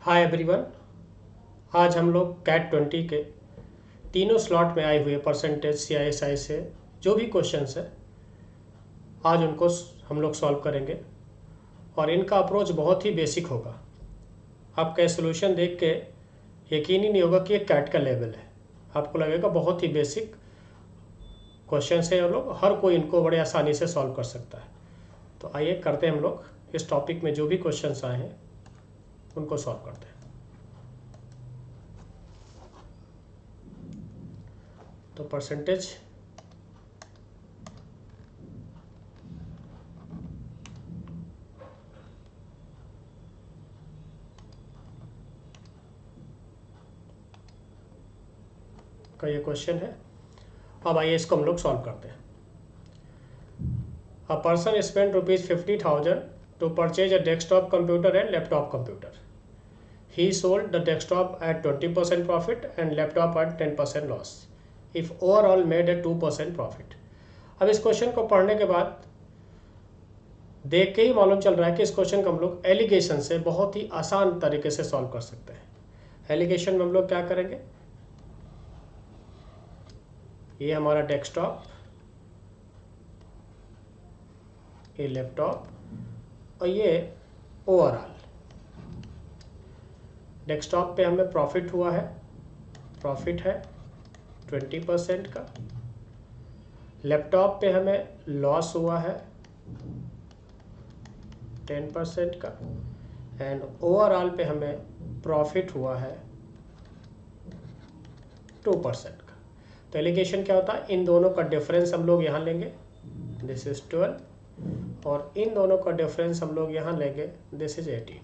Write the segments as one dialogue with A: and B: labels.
A: Hi everyone. आज हम लोग कैट 20 के तीनों स्लॉट में आए हुए परसेंटेज CISI से जो भी क्वेश्चंस है आज उनको हम लोग सॉल्व करेंगे और इनका अप्रोच बहुत ही बेसिक होगा। आपका सोल्यूशन देख के यकीन ही नहीं होगा कि ये कैट का लेवल है। आपको लगेगा बहुत ही बेसिक क्वेश्चंस है और लोग हर कोई इनको बड़े आसानी से सॉल्व कर सकता है। तो आइए करते हैं हम लोग इस टॉपिक में जो भी क्वेश्चंस आए हैं उनको सॉल्व करते हैं। तो परसेंटेज का ये क्वेश्चन है। अब आइए इसको हम लोग सॉल्व करते हैं। A person spent rupees 50,000 to purchase a desktop computer and laptop computer. He sold the desktop at 20% profit and laptop at 10% loss. If overall made a 2% profit. अब इस क्वेश्चन को पढ़ने के बाद देख के ही मालूम चल रहा है कि इस क्वेश्चन को हम लोग एलिगेशन से बहुत ही आसान तरीके से सॉल्व कर सकते हैं। एलिगेशन में हम लोग क्या करेंगे, ये हमारा डेस्कटॉप, ये लैपटॉप और ये ओवरऑल। डेस्कटॉप पे हमें प्रॉफिट हुआ है, प्रॉफिट है 20% का। लैपटॉप पे हमें लॉस हुआ है 10% का एंड ओवरऑल पे हमें प्रॉफिट हुआ है 2% का। तो एलिगेशन क्या होता है, इन दोनों का डिफरेंस हम लोग यहाँ लेंगे, दिस इज 12, और इन दोनों का डिफरेंस हम लोग यहाँ लेंगे, दिस इज 18।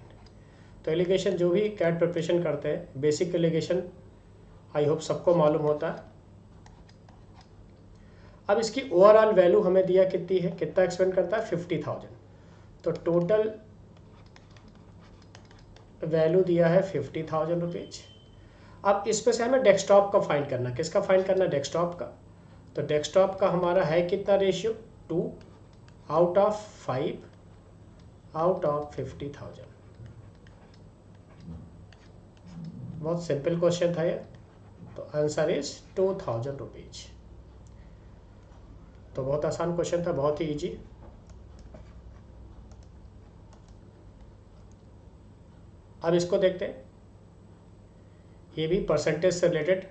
A: तो एलिगेशन जो भी कैट प्रिपरेशन करते हैं, बेसिक एलिगेशन आई होप सबको मालूम होता है। अब इसकी ओवरऑल वैल्यू हमें दिया कितनी है, कितना एक्सपेंड करता है 50,000, तो टोटल वैल्यू दिया है 50,000 रुपीज। अब इसमें से हमें डेस्कटॉप का फाइंड करना, किसका फाइंड करना, डेस्कटॉप का। तो डेस्कटॉप का हमारा है कितना ratio, 2 out of 5 out of 50,000। बहुत सिंपल क्वेश्चन था ये। तो आंसर इज 2,000 रुपीज। तो बहुत आसान क्वेश्चन था, बहुत ही इजी। अब इसको देखते हैं, ये भी परसेंटेज से रिलेटेड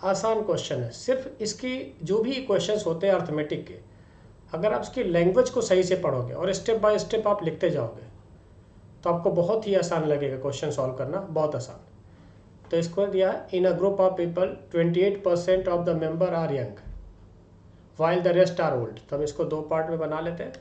A: आसान क्वेश्चन है। सिर्फ इसकी जो भी क्वेश्चंस होते हैं अर्थमेटिक के, अगर आप उसकी लैंग्वेज को सही से पढ़ोगे और स्टेप बाय स्टेप आप लिखते जाओगे तो आपको बहुत ही आसान लगेगा क्वेश्चन सॉल्व करना, बहुत आसान। तो इसको दिया है, in a group of people 28% of the member are young while the rest are old. तो हम इसको दो पार्ट में बना लेते हैं।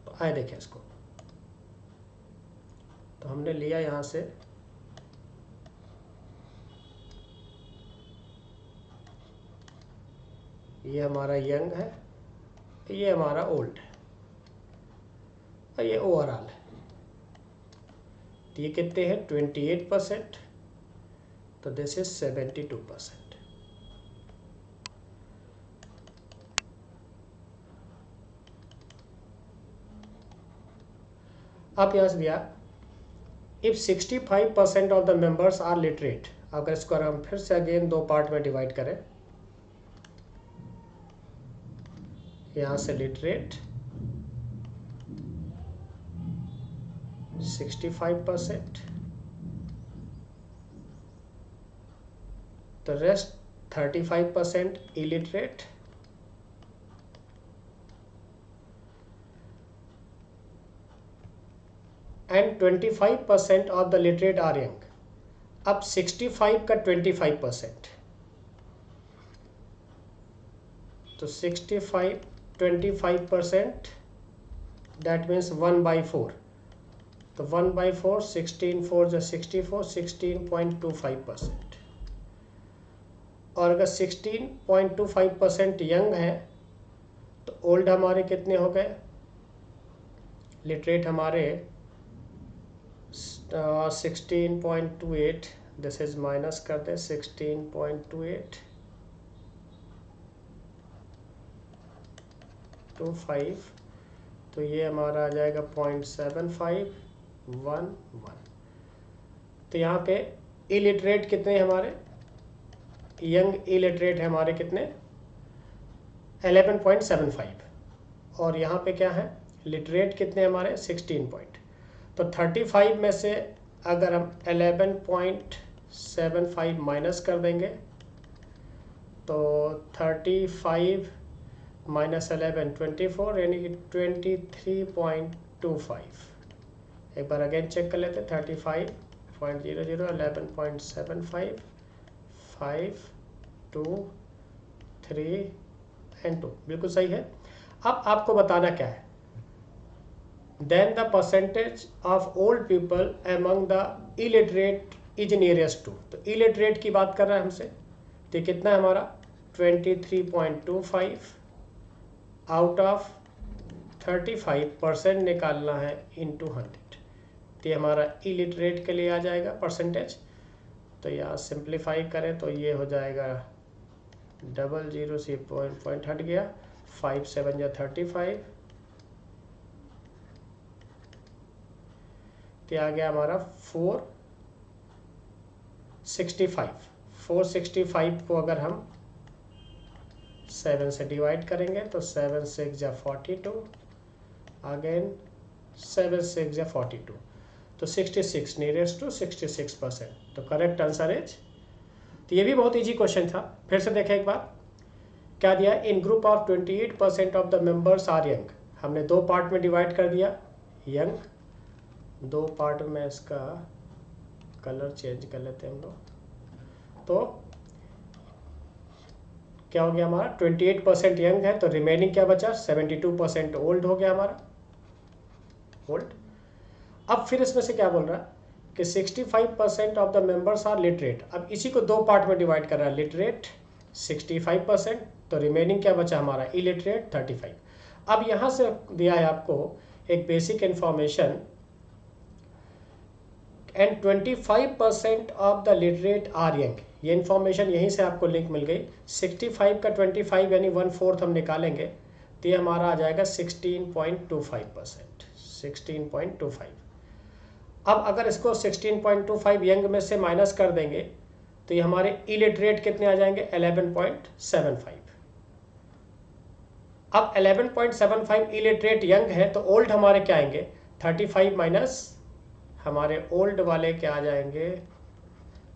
A: तो आए देखें इसको, तो हमने लिया यहाँ से ये हमारा यंग है, ये हमारा ओल्ड है और ये ओवरऑल है। तो ये कितने हैं 28%, तो दिस इज 72%। अब यहाँ से दिया, if 65% of the members are literate. अगर इसको हम फिर से अगेन दो पार्ट में डिवाइड करें, यहाँ से लिटरेट 65%, तो rest 35% illiterate, and 25% of the literate are young. अब 65 का 25%, तो 65 25%, दैट मीन्स 1/4। तो 1/4, 16 4 जो 64, 16.25%। और अगर 16.25% यंग है तो ओल्ड हमारे कितने हो गए, लिटरेट हमारे 16.28, दिस इज माइनस करते 16.28 0.25, तो ये हमारा आ जाएगा 0.7511। तो यहाँ पे इलिटरेट कितने हमारे, यंग इलिटरेट है हमारे कितने 11.75, और यहाँ पे क्या है लिटरेट कितने हमारे 16 पॉइंट। तो 35 में से अगर हम 11.75 माइनस कर देंगे तो 35 माइनस 11 24, यानी कि 23.25। एक बार अगेन चेक कर लेते हैं, 35.00 11.75 5 2 3 एंड 2, बिल्कुल सही है। अब आपको बताना क्या है, then the percentage of old people among the illiterate is nearest to. तो इलिटरेट की बात कर रहा है हमसे, तो कितना है हमारा 23.25 आउट ऑफ 35% निकालना है इंटू 100। तो ये हमारा इलिटरेट के लिए आ जाएगा परसेंटेज। तो यहाँ सिंप्लीफाई करें तो ये हो जाएगा 00 से पॉइंट हट गया, 5 7 या 35, तो आ गया हमारा 465 को अगर हम 7 से डिवाइड करेंगे तो 7 6 या 42, अगेन 7 6 या 42, तो 66 नियरेस्ट टू 66%। तो करेक्ट आंसर इज, तो ये भी बहुत इजी क्वेश्चन था। फिर से देखें एक बार, क्या दिया, in group of 28% of the members are young. हमने दो पार्ट में डिवाइड कर दिया, यंग, दो पार्ट में इसका कलर चेंज कर लेते हैं हम लोग। तो क्या हो गया हमारा 28% यंग है, तो रिमेनिंग क्या बचा 72% ओल्ड हो गया हमारा, ओल्ड। अब फिर इसमें से क्या बोल रहा है कि 65% of the members are literate. अब इसी को दो पार्ट में डिवाइड कर रहा है, लिटरेट 65%, तो रिमेनिंग क्या बचा हमारा इलिटरेट 35। अब यहाँ से दिया है आपको एक basic information, and 25% of the literate are young. ये इन्फॉर्मेशन यहीं से आपको लिंक मिल गई। 65 का 25 यानी 1/4 हम निकालेंगे, तो ये हमारा आ जाएगा 16.25%, 16.25। अब अगर इसको 16.25 यंग में से माइनस कर देंगे तो ये हमारे इलिटरेट कितने आ जाएंगे 11.75। अब 11.75 इलिटरेट यंग है, तो ओल्ड हमारे क्या आएंगे 35 माइनस हमारे ओल्ड वाले क्या आ जाएंगे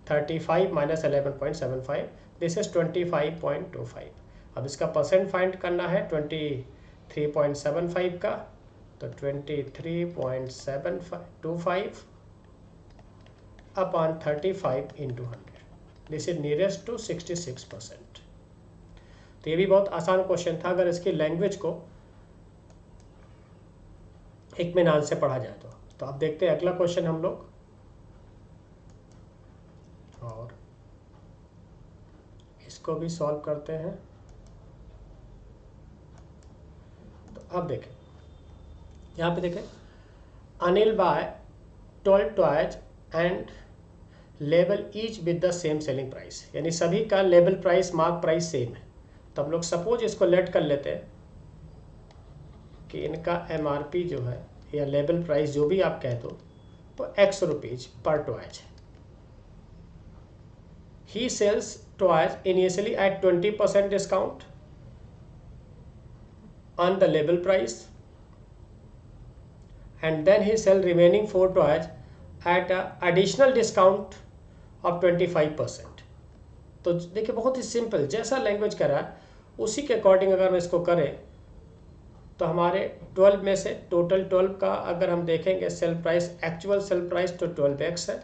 A: 35 माइनस 11.75, दिस इज 25.25। अब इसका परसेंट फाइंड करना है 23.75 का, तो 23.725 upon 35 into 100, this is nearest to 66%। तो ये भी बहुत आसान क्वेश्चन था अगर इसकी लैंग्वेज को इत्मीनान से पढ़ा जाए तो आप देखते हैं अगला क्वेश्चन हम लोग, और इसको भी सॉल्व करते हैं। तो अब देखें, यहाँ पे देखें, Anil buy 12 toys and label each with the same selling price, यानी सभी का label price mark price same है। तो हम लोग सपोज इसको लेट कर लेते हैं कि इनका MRP जो है या लेबल प्राइस जो भी आप कह दो वो X रुपीज पर टॉयज है। He sells toys initially at 20% discount on the label price and then he sell remaining 4 toys at a additional discount of 25%। तो देखिए बहुत ही सिंपल, जैसा लैंग्वेज कर रहा है उसी के अकॉर्डिंग अगर हम इसको करें तो हमारे 12 में से टोटल 12 का अगर हम देखेंगे sale price, actual sale price तो 12x है,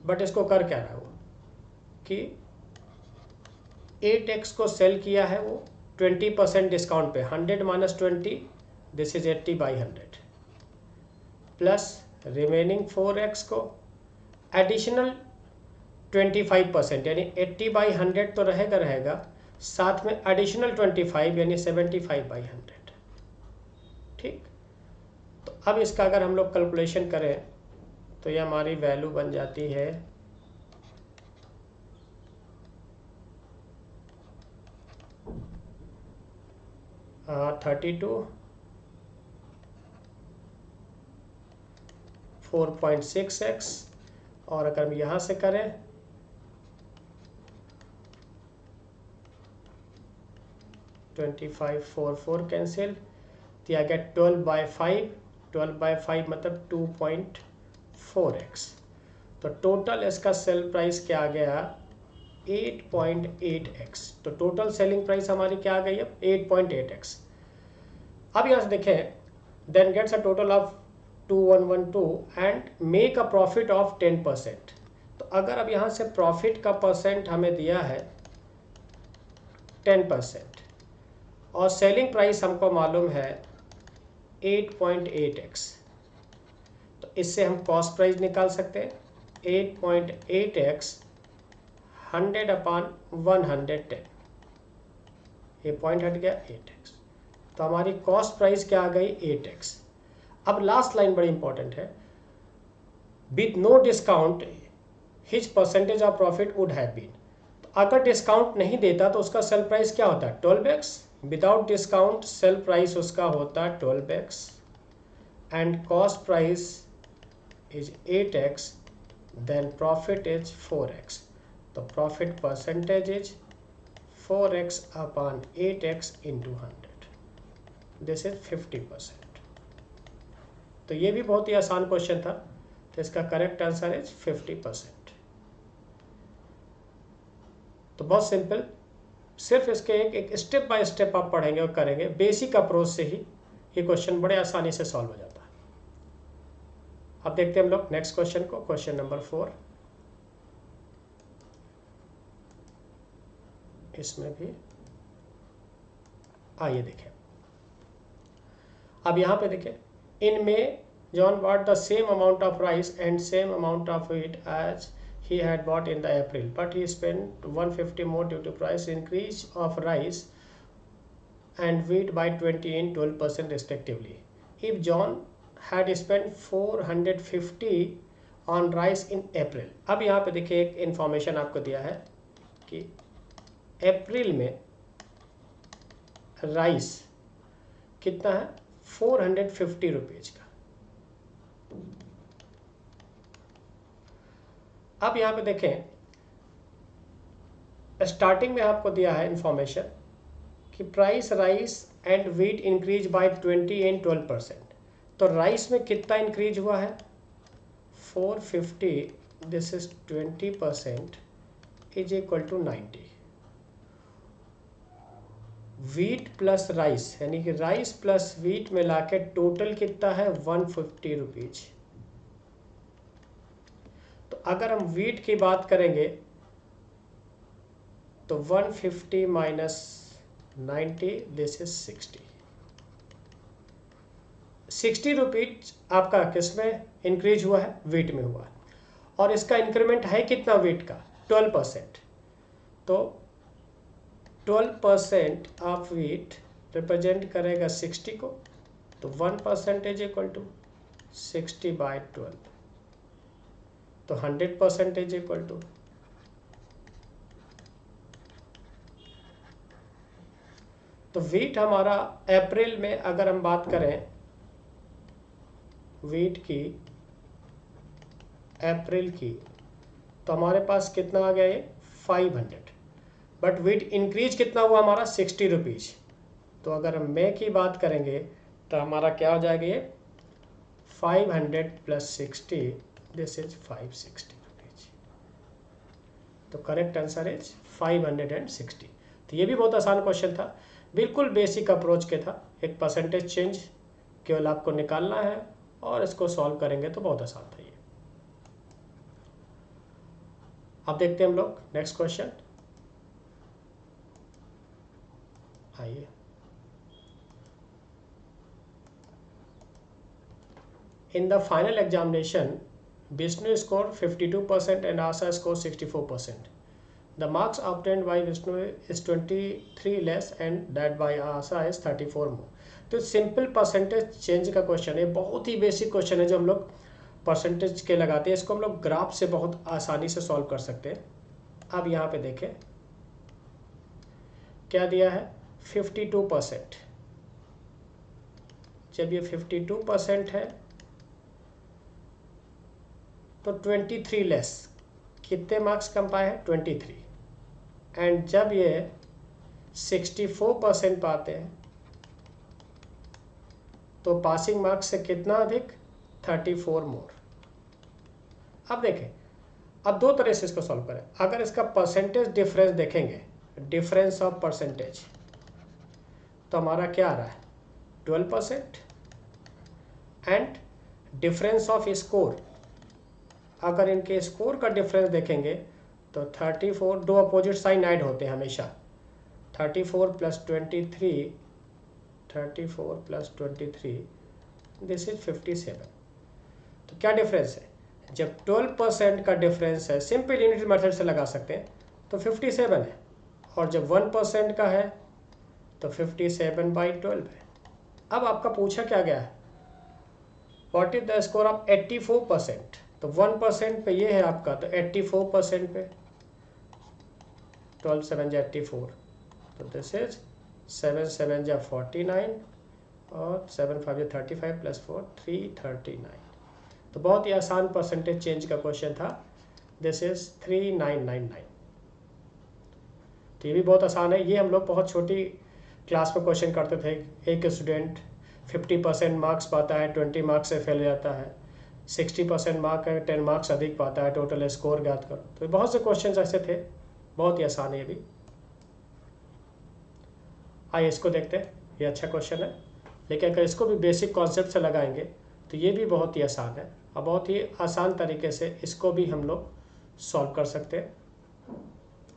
A: बट इसको कर क्या रहा है वो कि 8x को सेल किया है वो 20% डिस्काउंट पे, 100 minus 20, this is 80/100 plus remaining 4x को एडिशनल 25%, यानी 80/100 तो रहेगा, साथ में एडिशनल 25 यानी 75/100। ठीक, तो अब इसका अगर हम लोग कैलकुलेशन करें तो ये हमारी वैल्यू बन जाती है 32 4.6x, और अगर हम यहाँ से करें 25/4 कैंसिल, तो यह गया 12/5, 12/5 मतलब 2.4x। तो टोटल इसका सेल प्राइस क्या आ गया 8.8x। तो टोटल सेलिंग प्राइस हमारी क्या आ गई अब 8.8x। अब यहाँ से देखें, then gets a total of 2112 and make a profit of 10%। तो अगर अब यहाँ से प्रॉफिट का परसेंट हमें दिया है 10% और सेलिंग प्राइस हमको मालूम है 8.8x, तो इससे हम कॉस्ट प्राइस निकाल सकते हैं 8.8x 100/110, ये पॉइंट हट गया 8x। तो हमारी कॉस्ट प्राइस क्या आ गई 8x। अब लास्ट लाइन बड़ी इंपॉर्टेंट है, with no discount his percentage of profit would have been. तो अगर डिस्काउंट नहीं देता तो उसका सेल प्राइस क्या होता है 12x, without discount sale price उसका होता है 12x and cost price is 8x, then profit is 4x। तो profit percentage is 4x/8x into 100, this is 50%। तो ये भी बहुत ही आसान क्वेश्चन था, तो इसका करेक्ट आंसर इज 50%। तो बहुत सिंपल, सिर्फ इसके एक स्टेप बाय स्टेप आप पढ़ेंगे और करेंगे, बेसिक अप्रोच से ही ये क्वेश्चन बड़े आसानी से सॉल्व हो जाता है। अब देखते हैं हम लोग नेक्स्ट क्वेश्चन को, क्वेश्चन नंबर 4। इसमें भी आइए देखें। अब यहाँ पे देखें, इन में John bought the same amount of rice and same amount of wheat as he had bought in the April, but he spent 150 more due to price increase of rice and wheat by 20 and 12% respectively. If John had spent 450 on rice in April, अब यहाँ पे देखिए एक information आपको दिया है कि अप्रैल में राइस कितना है 450 रुपीज का। अब यहाँ पे देखें, स्टार्टिंग में आपको दिया है इंफॉर्मेशन कि price rice and wheat increase by 20 and 12%। तो राइस में कितना इंक्रीज हुआ है 450, this is 20% is equal to 90। Wheat plus rice यानी कि राइस प्लस व्हीट मिला के टोटल कितना है 150 रुपीज। तो अगर हम व्हीट की बात करेंगे तो 150 माइनस 90, दिस इज 60 रुपीज आपका किस में इंक्रीज हुआ है व्हीट में हुआ है, और इसका इंक्रीमेंट है कितना व्हीट का 12%। तो 12% ऑफ व्हीट रिप्रेजेंट करेगा 60 को, तो 1% इज इक्वल टू 60/12, तो 100% इज इक्वल टू, तो व्हीट हमारा अप्रैल में अगर हम बात करें व्हीट की अप्रैल की, तो हमारे पास कितना आ गया ये 500, बट व्हीट इंक्रीज कितना हुआ हमारा 60 रुपीज। तो अगर हम मई की बात करेंगे तो हमारा क्या हो जाएगा ये 500 प्लस 60, दिस इज 560 रुपीज। तो करेक्ट आंसर इज 560। तो ये भी बहुत आसान क्वेश्चन था, बिल्कुल बेसिक अप्रोच के था, एक परसेंटेज चेंज केवल आपको निकालना है और इसको सॉल्व करेंगे तो बहुत आसान था ये। अब देखते हैं हम लोग नेक्स्ट क्वेश्चन, आइए। In the final examination, Vishnu scored 52% and Asa scored 64%. The marks obtained by Vishnu is 23 less and that by Asa is 34 more. तो सिंपल परसेंटेज चेंज का क्वेश्चन है, बहुत ही बेसिक क्वेश्चन है जो हम लोग परसेंटेज के लगाते हैं। इसको हम लोग ग्राफ से बहुत आसानी से सॉल्व कर सकते हैं। अब यहाँ पे देखें क्या दिया है 52%। जब ये 52% है तो 23 लेस, कितने मार्क्स कम पाए हैं? 23। एंड जब ये 64% पाते हैं तो पासिंग मार्क्स से कितना अधिक? 34 मोर। अब देखें, अब दो तरह से इसको सॉल्व करें। अगर इसका परसेंटेज डिफरेंस देखेंगे, डिफरेंस ऑफ परसेंटेज, तो हमारा क्या आ रहा है? 12%। एंड डिफरेंस ऑफ स्कोर, अगर इनके स्कोर का डिफरेंस देखेंगे तो 34, दो अपोजिट साइन ऐड होते हैं हमेशा, 34 प्लस 23, 34 प्लस 23, दिस इज 57। तो क्या डिफरेंस है? जब 12% का डिफरेंस है, सिंपल यूनिट मेथड से लगा सकते हैं, तो 57 है। और जब 1% का है तो 57/12 है। अब आपका पूछा क्या गया है? What is the score of 84%? तो 1% पे ये है आपका, तो 84% पे 12 7 जा 84, तो दिस इज 7 7 जा 49 और 7 5 जा 35 प्लस 4 339। तो बहुत ही आसान परसेंटेज चेंज का क्वेश्चन था। This is 3999। तो ये भी बहुत आसान है। ये हम लोग बहुत छोटी क्लास में क्वेश्चन करते थे। एक स्टूडेंट 50% मार्क्स पाता है, 20 मार्क्स से फेल जाता है, 60% मार्क है, 10 मार्क्स अधिक पाता है, टोटल स्कोर ज्ञात करो। तो बहुत से क्वेश्चन ऐसे थे, बहुत ही आसान है ये भी। आइए इसको देखते हैं। ये अच्छा क्वेश्चन है, लेकिन अगर इसको भी बेसिक कॉन्सेप्ट से लगाएंगे तो ये भी बहुत ही आसान है, और बहुत ही आसान तरीके से इसको भी हम लोग सॉल्व कर सकते हैं।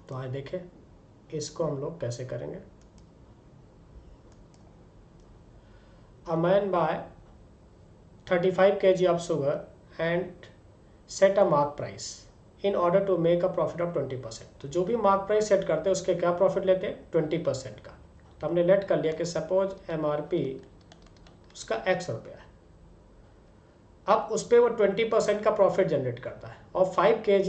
A: तो आइए देखें इसको हम लोग कैसे करेंगे। A man buy 35 kg of sugar and set a mark price in order to make a profit of 20%। तो जो भी मार्क प्राइस सेट करते हैं उसके क्या प्रॉफिट लेते हैं? 20% का। तो हमने लेट कर लिया कि सपोज MRP उसका X रुपया है। अब उस पर वो 20% का प्रॉफिट जनरेट करता है और 5 kg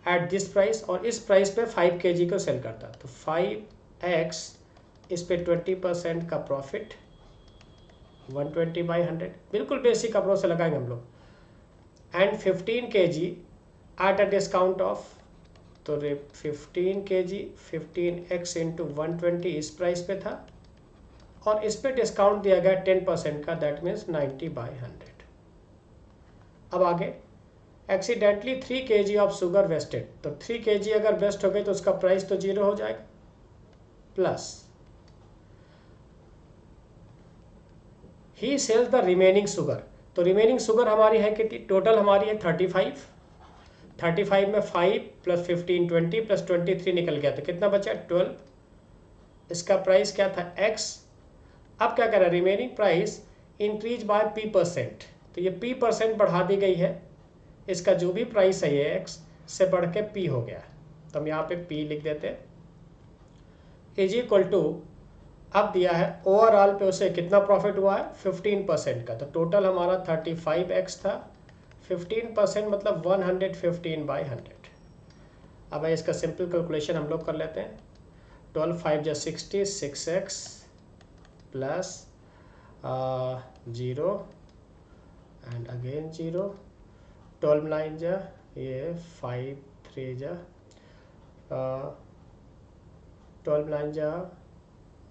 A: एट दिस प्राइस, और इस प्राइस पे 5 kg को सेल करता है। तो 5x इस पे 20% का प्रॉफिट 120/100, बिल्कुल बेसिक अप्रोच से लगाएंगे हम लोग। And 15 kg at a discount of, तो 15 kg 15x इंटू 120 इस प्राइस पे था, और इस पे डिस्काउंट दिया गया 10% का, दैट मीन्स 90/100। अब आगे accidentally 3 kg of sugar wasted, तो 3 kg अगर वेस्ट हो गई तो उसका प्राइस तो 0 हो जाएगा, plus he sells the remaining sugar. तो रिमेनिंग शुगर हमारी है कितनी? टोटल हमारी है 35। 35 में 5 प्लस 15 20 प्लस 23 निकल गया, तो कितना बचा? 12। इसका प्राइस क्या था? x। अब क्या कर रहा है? Remaining price increase by p%। तो ये p% बढ़ा दी गई है, इसका जो भी प्राइस है ये x से बढ़ के p हो गया। तो हम यहाँ पे p लिख देते हैं, इज इक्वल टू, अब दिया है ओवरऑल पे उसे कितना प्रॉफिट हुआ है? 15% का। तो टोटल हमारा 35x था, 15% मतलब 115/100। अब है इसका सिंपल कैलकुलेशन हम लोग कर लेते हैं। 12 5 जा 60, 6x प्लस 0 एंड अगेन 0, 12 9 जा ये 5 3 जा 12 9 जा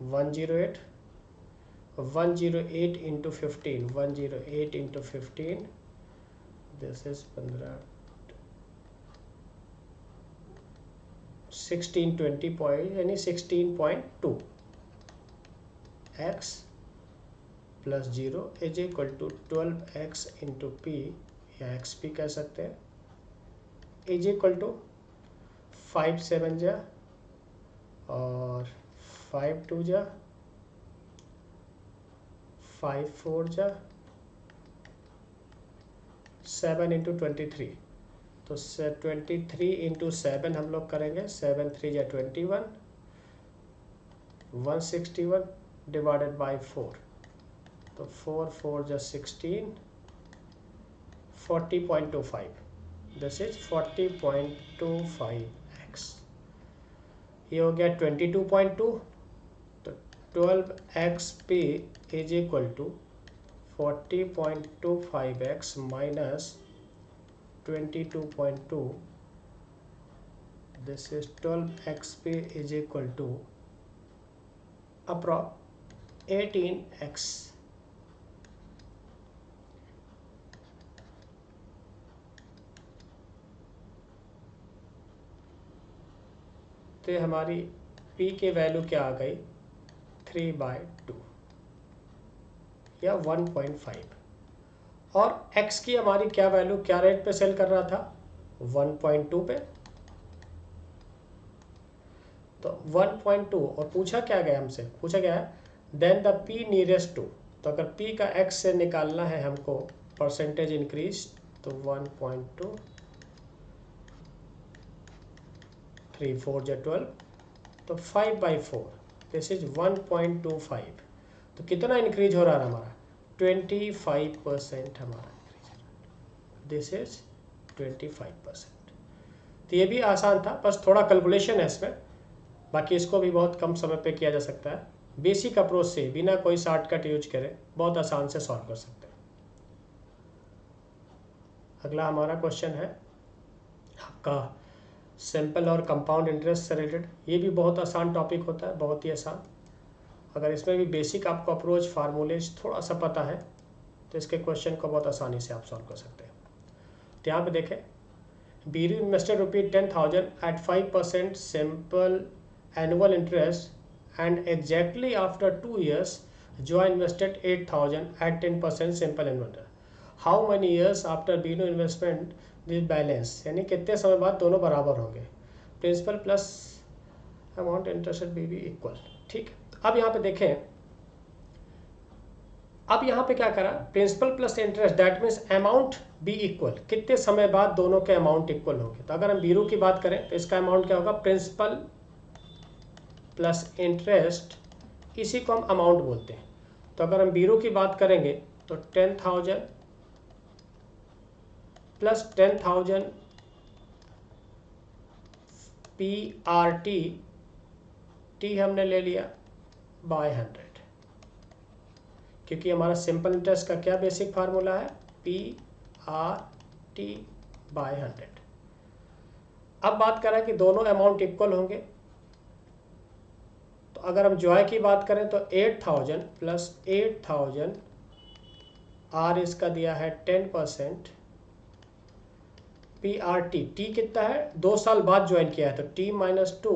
A: 108, 108 into 15, 108 into 15, this is 15 1620 point, यानी 16.2 x प्लस 0 is equal to 12x into P, या एक्स पी कह सकते हैं, इज इक्वल टू 5 7 जा और 5 2 जा 5 4 जा 7 इंटू 23। तो 23 इंटू 7 हम लोग करेंगे, 7 3 जा 21, 161 डिवाइडेड बाई 4, तो 4 4 जा 16, 40.25, दिस इज 40.25x। ये हो गया 22.2। तो 12xp is equal to 40.25x minus 22.2, this is 12xp is equal to approx 18x. तो हमारी p की वैल्यू क्या आ गई 3/2 या 1.5, और x की हमारी क्या वैल्यू, क्या रेट पे सेल कर रहा था 1.2 पे, तो 1.2, और पूछा क्या गया हमसे, पूछा गया है then the p nearest to, तो अगर p का x से निकालना है हमको परसेंटेज इंक्रीज, तो 1.2, 3 4 जा 12, तो 5/4, दिस इज 1.25, तो कितना इंक्रीज हो रहा है हमारा 25% हमारा इंक्रीज हो रहा है, दिस इज 25%। तो ये भी आसान था, बस थोड़ा कैलकुलेशन है इसमें, बाकी इसको भी बहुत कम समय पे किया जा सकता है, बेसिक अप्रोच से बिना कोई शॉर्टकट यूज करे बहुत आसान से सॉल्व कर सकते हैं। अगला हमारा क्वेश्चन है आपका सिंपल और कंपाउंड इंटरेस्ट से रिलेटेड। ये भी बहुत आसान टॉपिक होता है, बहुत ही आसान। अगर इसमें भी बेसिक आपको अप्रोच फार्मूलेज थोड़ा सा पता है तो इसके क्वेश्चन को बहुत आसानी से आप सॉल्व कर सकते हैं। तो यहाँ पे देखें, Biru invested ₹10,000 at 5% simple annual interest, and exactly after 2 years Joy invested 8,000 at 10% simple annual. How many years after Binu investment this balance, यानी कितने समय बाद दोनों बराबर होंगे, principal plus amount interested be equal. ठीक, अब यहाँ पे देखें, अब यहाँ पे क्या करा, principal plus interest that means amount be equal, कितने समय बाद दोनों के अमाउंट इक्वल होंगे। तो अगर हम बीरू की बात करें तो इसका अमाउंट क्या होगा, प्रिंसिपल प्लस इंटरेस्ट, इसी को हम अमाउंट बोलते हैं। तो अगर हम बीरू की बात करेंगे तो 10,000 प्लस 10,000 PRT, टी हमने ले लिया बाय 100, क्योंकि हमारा सिंपल इंटरेस्ट का क्या बेसिक फार्मूला है, PRT बाय 100। अब बात करें कि दोनों अमाउंट इक्वल होंगे, तो अगर हम जॉय की बात करें तो 8,000 प्लस 8,000, आर इसका दिया है 10%, PRT, टी कितना है 2 साल बाद ज्वाइन किया है, तो T - 2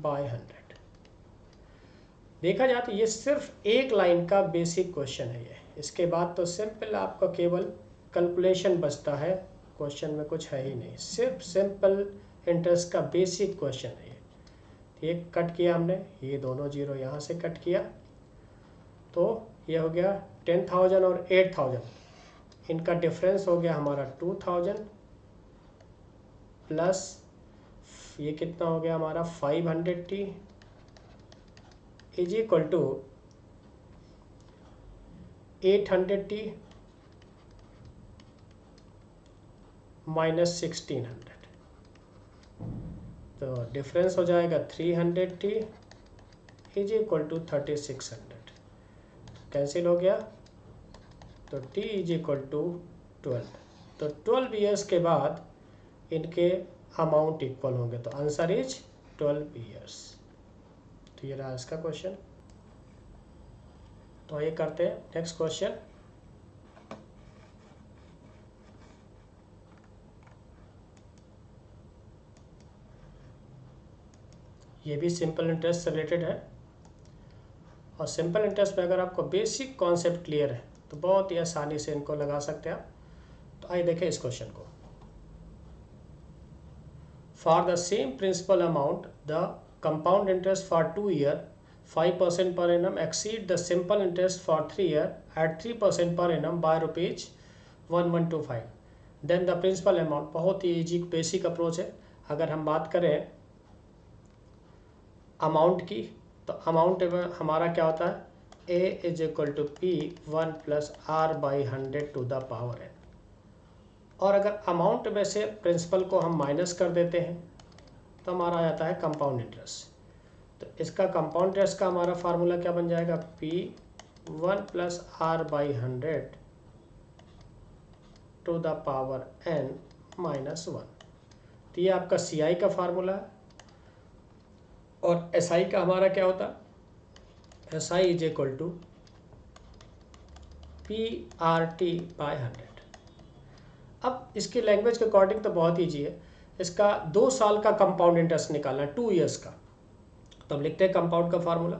A: बाय 100। देखा जाए तो ये सिर्फ एक लाइन का बेसिक क्वेश्चन है ये, इसके बाद तो सिंपल आपका केवल कैलकुलेशन बचता है, क्वेश्चन में कुछ है ही नहीं, सिर्फ सिंपल इंटरेस्ट का बेसिक क्वेश्चन है ये। एक कट किया हमने, ये दोनों जीरो यहाँ से कट किया, तो ये हो गया 10,000 और 8,000, इनका डिफरेंस हो गया हमारा 2,000, प्लस ये कितना हो गया हमारा 500T is equal to 800T minus 1600, तो डिफरेंस हो जाएगा 300T is equal to 3600, cancel हो गया, तो T इज इक्वल टू 12, तो 12 ईयर्स के बाद इनके अमाउंट इक्वल होंगे, तो आंसर इज 12 ईयर्स। तो ये रहा इसका क्वेश्चन। तो ये करते हैं नेक्स्ट क्वेश्चन। ये भी सिंपल इंटरेस्ट से रिलेटेड है, और सिंपल इंटरेस्ट में अगर आपको बेसिक कॉन्सेप्ट क्लियर है तो बहुत ही आसानी से इनको लगा सकते हैं आप। तो आइए देखें इस क्वेश्चन को। For the same principal amount the compound interest for 2 year 5% per annum exceed the simple interest for 3 year at 3% per annum by ₹1125, then the principal amount. बहुत ही इजी बेसिक अप्रोच है। अगर हम बात करें अमाउंट की, तो अमाउंट हमारा क्या होता है, A is equal to P1 plus R/100 to the power n, और अगर अमाउंट में से प्रिंसिपल को हम माइनस कर देते हैं तो हमारा आ जाता है कंपाउंड इंटरेस्ट। तो इसका कंपाउंड इंटरेस्ट का हमारा फार्मूला क्या बन जाएगा, P1 plus R/100 to the power n -1। तो ये आपका CI का फार्मूला है। और SI का हमारा क्या होता है? SI is equal to PRT/100। अब इसकी लैंग्वेज के अकॉर्डिंग तो बहुत ईजी है। इसका 2 साल का कंपाउंड इंटरेस्ट निकालना है, 2 ईयर्स का। तो हम लिखते हैं कंपाउंड का फार्मूला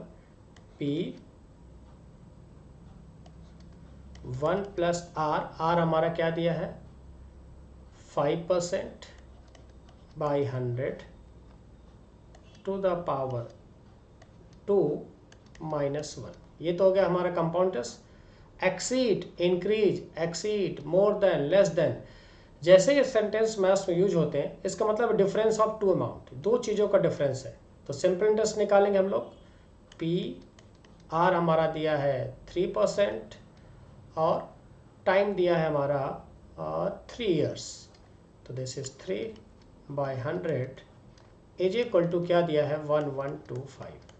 A: P1 + R हमारा क्या दिया है? 5% by 100 to the power 2 - 1। ये तो हो गया हमारा compound interest. Exceed, increase, exceed, more than, less than, जैसे ये सेंटेंस मैथ्स में यूज होते हैं, इसका मतलब डिफरेंस ऑफ टू अमाउंट, 2 चीज़ों का डिफरेंस है। तो सिंपल इंटरेस्ट निकालेंगे हम लोग। PR हमारा दिया है 3% और टाइम दिया है हमारा 3 ईयर्स। तो this is 3/100 is equal to क्या दिया है? 1125।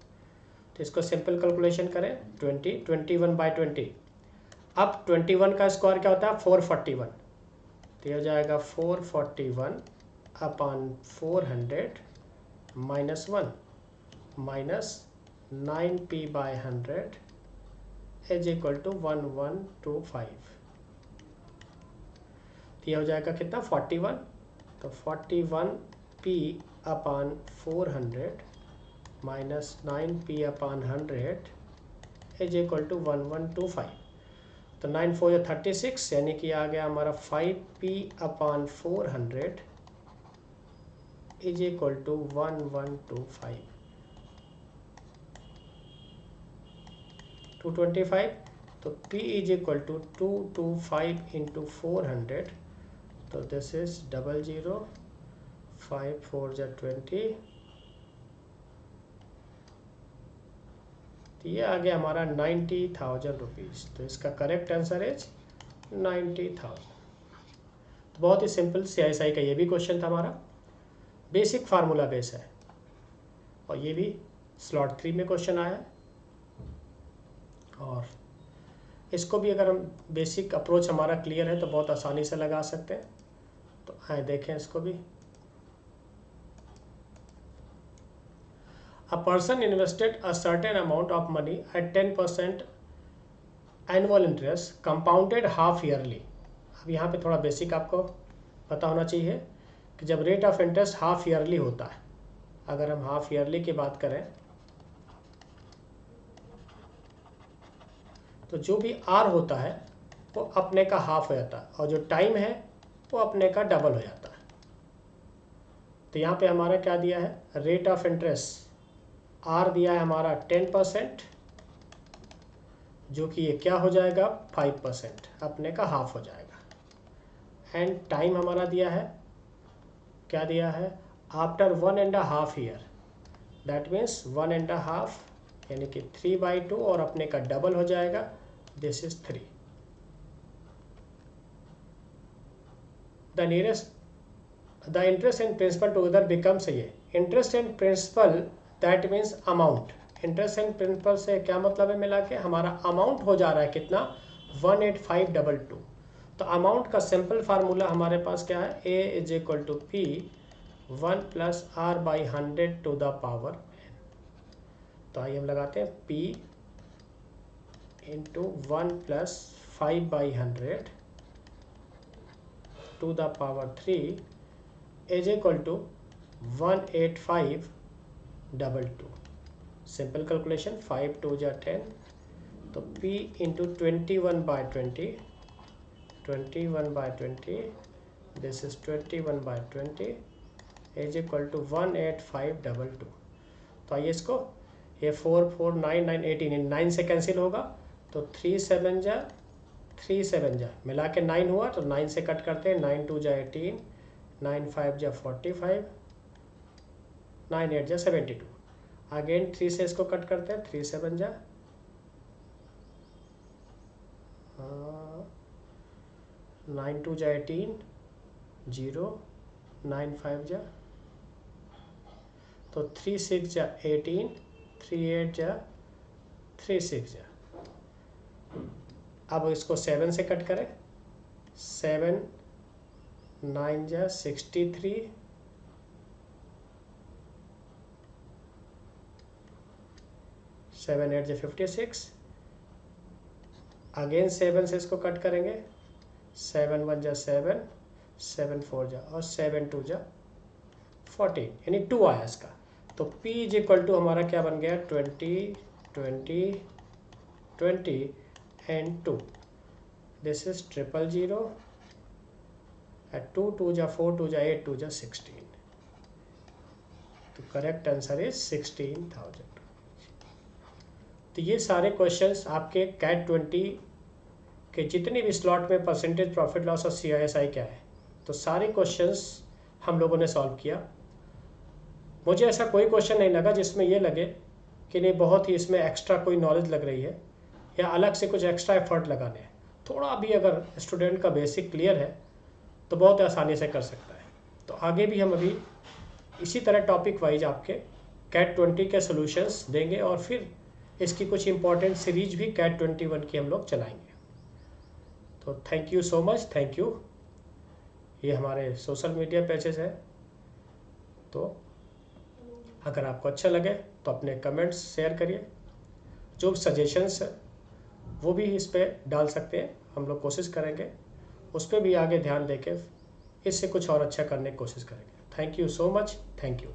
A: तो इसको सिंपल कैलकुलेशन करें। 21/20। अब 21 का स्क्वायर क्या होता है? 441। तो ये हो जाएगा 441/400 -1 -9p/100 इज इक्वल टू 1125। तो ये हो जाएगा कितना? 41। तो 41p/400 -9p/100 is equal to 1125। तो 9 4 या 36, यानी कि आ गया हमारा 5p/400 इज इक्वल टू 1125। 225। तो p is equal to 225 into 400। तो दिस इज 00, 5 4 या 20। तो ये आ गया हमारा 90,000 रुपीज़। तो इसका करेक्ट आंसर इज 90,000। तो बहुत ही सिंपल CISI का ये भी क्वेश्चन था हमारा। बेसिक फार्मूला बेस है और ये भी स्लॉट 3 में क्वेश्चन आया है। और इसको भी अगर हम बेसिक अप्रोच हमारा क्लियर है तो बहुत आसानी से लगा सकते हैं। तो आए देखें इसको भी। A person invested a certain amount of money at 10% annual interest compounded half yearly। अब यहाँ पे थोड़ा बेसिक आपको पता होना चाहिए कि जब rate of interest half yearly होता है, अगर हम हाफ ईयरली की बात करें तो जो भी R होता है वो अपने का हाफ हो जाता है और जो टाइम है वो अपने का डबल हो जाता है। तो यहाँ पे हमारा क्या दिया है? रेट ऑफ इंटरेस्ट R दिया है हमारा 10%, जो कि ये क्या हो जाएगा? 5%, अपने का हाफ हो जाएगा। एंड टाइम हमारा दिया है, क्या दिया है? आफ्टर 1.5 ईयर, दैट मीन्स 1.5, यानी कि 3/2 और अपने का डबल हो जाएगा। This is 3। The nearest the interest and principal together becomes, ये interest and principal that means amount. Interest and principal से क्या मतलब है? मिला के हमारा अमाउंट हो जा रहा है कितना? 18522। तो अमाउंट का सिंपल फार्मूला हमारे पास क्या है? A is equal to P1 + R/100 to the power n। तो आइए हम लगाते हैं P into 1 + 5/100 to the power 3 is equal to 18522। Simple calculation, 5 2 जा 10। तो P into 21/20, 21/20, this is 21/20 is equal to 18522। तो आइए इसको, ये 4 4 9 9 18, 9 से कैंसिल होगा तो 3 7 जा 3 7 जा, मिला के 9 हुआ तो 9 से कट करते हैं। 9 2 जा 18, 9 5 जा 45, 9 8 जा 72। अगेन 3 से इसको कट करते हैं। 3 7 जा 9 2 जा 18, 0, 9 5 जा, तो 3 6 जा 18, 3 8 जा 3 6 जा। अब इसको 7 से कट करें। 7 9 जा 63, 7 8 जा 56, अगेन 7 से इसको कट करेंगे, 7 1 जा 7, 7 4 जा और 7 2 जा 14, यानी 2 आया इसका। तो P इज इक्वल टू हमारा क्या बन गया, 20 20 20 एंड 2, दिस इज 000 एट 2 2 जा 4 2 जा 8 2 जा 16। तो करेक्ट आंसर इज 16,000। तो ये सारे क्वेश्चंस आपके कैट 20 के जितने भी स्लॉट में परसेंटेज प्रॉफिट लॉस और CISI क्या है, तो सारे क्वेश्चंस हम लोगों ने सॉल्व किया। मुझे ऐसा कोई क्वेश्चन नहीं लगा जिसमें ये लगे कि नहीं बहुत ही इसमें एक्स्ट्रा कोई नॉलेज लग रही है या अलग से कुछ एक्स्ट्रा एफर्ट लगाने हैं। थोड़ा भी अगर स्टूडेंट का बेसिक क्लियर है तो बहुत आसानी से कर सकता है। तो आगे भी हम अभी इसी तरह टॉपिक वाइज आपके कैट 20 के सॉल्यूशंस देंगे और फिर इसकी कुछ इंपॉर्टेंट सीरीज भी कैट 21 की हम लोग चलाएंगे। तो thank you so much, thank you. ये हमारे सोशल मीडिया पेजेस है, तो अगर आपको अच्छा लगे तो अपने कमेंट्स शेयर करिए, जो सजेशंस है वो भी इस पर डाल सकते हैं, हम लोग कोशिश करेंगे उस पर भी आगे ध्यान देके इससे कुछ और अच्छा करने की कोशिश करेंगे। Thank you so much, thank you.